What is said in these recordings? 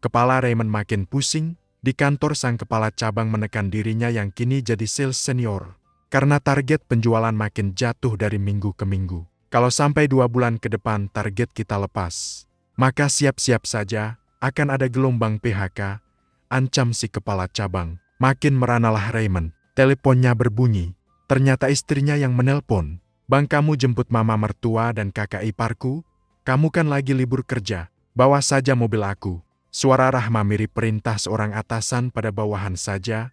Kepala Raymond makin pusing. Di kantor sang kepala cabang menekan dirinya yang kini jadi sales senior. Karena target penjualan makin jatuh dari minggu ke minggu. Kalau sampai 2 bulan ke depan target kita lepas, maka siap-siap saja akan ada gelombang PHK, ancam si kepala cabang. Makin meranalah Raymond. Teleponnya berbunyi. Ternyata istrinya yang menelpon. "Bang, kamu jemput mama mertua dan kakak iparku? Kamu kan lagi libur kerja. Bawa saja mobil aku." Suara Rahma mirip perintah seorang atasan pada bawahan saja.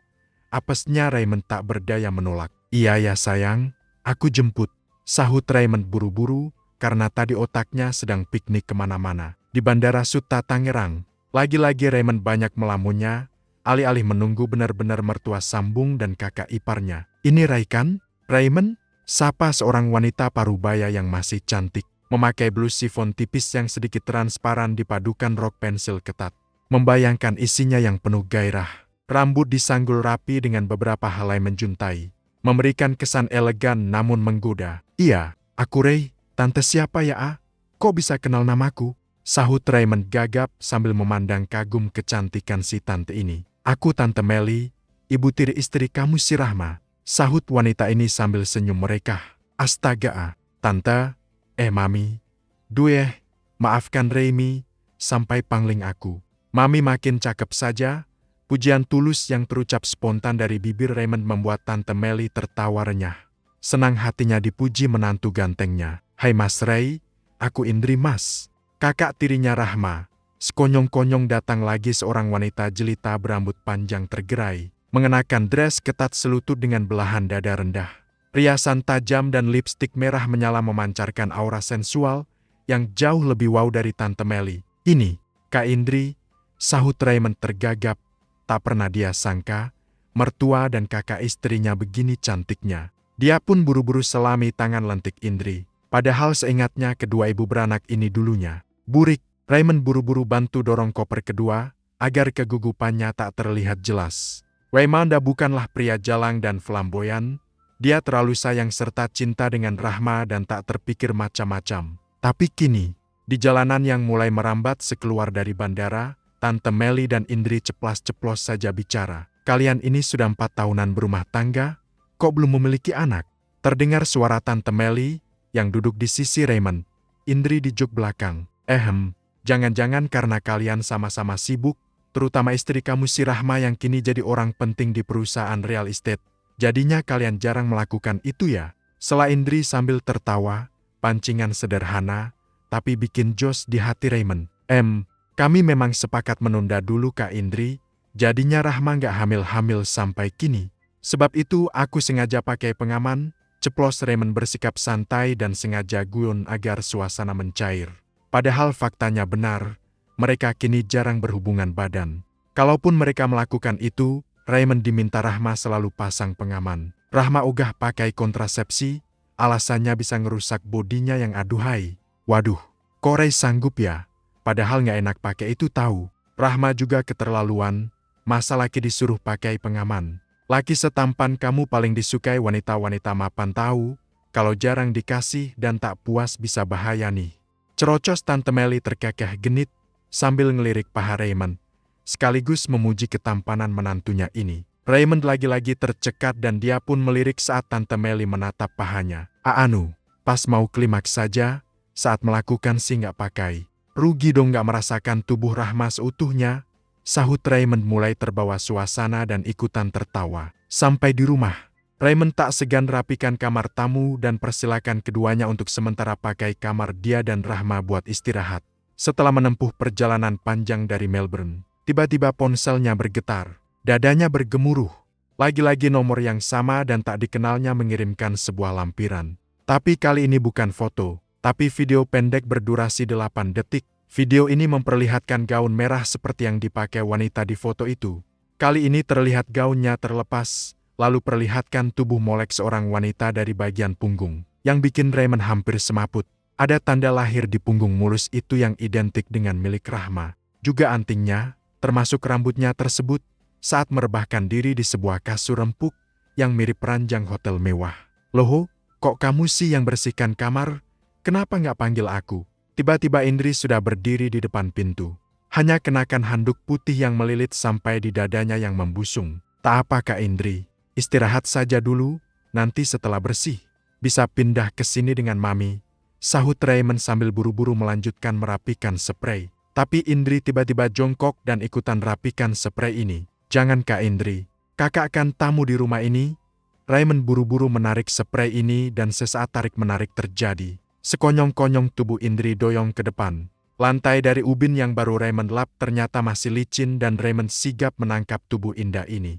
Apesnya Raymond tak berdaya menolak. "Iya ya sayang, aku jemput," sahut Raymond buru-buru karena tadi otaknya sedang piknik kemana-mana. Di Bandara Suta Tangerang, lagi-lagi Raymond banyak melamunnya, alih-alih menunggu benar-benar mertua sambung dan kakak iparnya. "Ini Ray kan?" "Raymond?" sapa seorang wanita parubaya yang masih cantik. Memakai blus sifon tipis yang sedikit transparan dipadukan rok pensil ketat. Membayangkan isinya yang penuh gairah. Rambut disanggul rapi dengan beberapa helai menjuntai. Memberikan kesan elegan namun menggoda. "Iya, aku Ray. Tante siapa ya, ah? Kok bisa kenal namaku?" sahut Raymond gagap sambil memandang kagum kecantikan si tante ini. "Aku Tante Melly, ibu tiri istri kamu si Rahma," sahut wanita ini sambil senyum merekah. "Astaga, ah, Tante. Mami. Dueh, maafkan Raymi, sampai pangling aku." "Mami makin cakep saja." Pujian tulus yang terucap spontan dari bibir Raymond membuat Tante Melly tertawa renyah. Senang hatinya dipuji menantu gantengnya. "Hai Mas Ray, aku Indri Mas." Kakak tirinya Rahma. Sekonyong-konyong datang lagi seorang wanita jelita berambut panjang tergerai, mengenakan dress ketat selutut dengan belahan dada rendah. Riasan tajam dan lipstik merah menyala memancarkan aura sensual yang jauh lebih wow dari Tante Melly. "Ini, Kak Indri," sahut Raymond tergagap. Tak pernah dia sangka, mertua dan kakak istrinya begini cantiknya. Dia pun buru-buru selami tangan lentik Indri. Padahal seingatnya kedua ibu beranak ini dulunya burik. Raymond buru-buru bantu dorong koper kedua, agar kegugupannya tak terlihat jelas. Raymond bukanlah pria jalang dan flamboyan. Dia terlalu sayang serta cinta dengan Rahma dan tak terpikir macam-macam. Tapi kini, di jalanan yang mulai merambat sekeluar dari bandara, Tante Melly dan Indri ceplas-ceplos saja bicara. "Kalian ini sudah 4 tahunan berumah tangga, kok belum memiliki anak?" Terdengar suara Tante Melly yang duduk di sisi Raymond. Indri di jok belakang. Jangan-jangan karena kalian sama-sama sibuk, terutama istri kamu si Rahma yang kini jadi orang penting di perusahaan real estate. Jadinya kalian jarang melakukan itu ya?" Sela Indri sambil tertawa, pancingan sederhana, tapi bikin jos di hati Raymond. Kami memang sepakat menunda dulu Kak Indri, jadinya Rahma nggak hamil-hamil sampai kini. Sebab itu aku sengaja pakai pengaman," ceplos Raymond bersikap santai dan sengaja guyon agar suasana mencair. Padahal faktanya benar, mereka kini jarang berhubungan badan. Kalaupun mereka melakukan itu, Raymond diminta Rahma selalu pasang pengaman. Rahma ogah pakai kontrasepsi, alasannya bisa ngerusak bodinya yang aduhai. Waduh, kok Ray sanggup ya? Padahal nggak enak pakai itu tahu. Rahma juga keterlaluan, masa laki disuruh pakai pengaman. Laki setampan kamu paling disukai wanita-wanita mapan tahu, kalau jarang dikasih dan tak puas bisa bahaya nih. Cerocos Tante Melly terkekeh genit sambil ngelirik paha Raymond, sekaligus memuji ketampanan menantunya ini. Raymond lagi-lagi tercekat dan dia pun melirik saat Tante Melly menatap pahanya. Pas mau klimaks saja, saat melakukan sih nggak pakai. Rugi dong nggak merasakan tubuh Rahma seutuhnya, sahut Raymond mulai terbawa suasana dan ikutan tertawa. Sampai di rumah, Raymond tak segan rapikan kamar tamu dan persilakan keduanya untuk sementara pakai kamar dia dan Rahma buat istirahat. Setelah menempuh perjalanan panjang dari Melbourne, tiba-tiba ponselnya bergetar, dadanya bergemuruh. Lagi-lagi nomor yang sama dan tak dikenalnya mengirimkan sebuah lampiran. Tapi kali ini bukan foto, tapi video pendek berdurasi 8 detik. Video ini memperlihatkan gaun merah seperti yang dipakai wanita di foto itu. Kali ini terlihat gaunnya terlepas, lalu perlihatkan tubuh molek seorang wanita dari bagian punggung. Yang bikin Raymond hampir semaput. Ada tanda lahir di punggung mulus itu yang identik dengan milik Rahma. Juga antingnya, termasuk rambutnya tersebut, saat merebahkan diri di sebuah kasur empuk yang mirip ranjang hotel mewah. "Loh, kok kamu sih yang bersihkan kamar? Kenapa nggak panggil aku?" Tiba-tiba Indri sudah berdiri di depan pintu. Hanya kenakan handuk putih yang melilit sampai di dadanya yang membusung. Tak apa Kak Indri, istirahat saja dulu, nanti setelah bersih, bisa pindah ke sini dengan Mami, sahut Raymond sambil buru-buru melanjutkan merapikan spray. Tapi Indri tiba-tiba jongkok dan ikutan rapikan spray ini. Jangan Kak Indri, kakak kan tamu di rumah ini. Raymond buru-buru menarik spray ini dan sesaat tarik-menarik terjadi. Sekonyong-konyong tubuh Indri doyong ke depan. Lantai dari ubin yang baru Raymond lap ternyata masih licin dan Raymond sigap menangkap tubuh indah ini.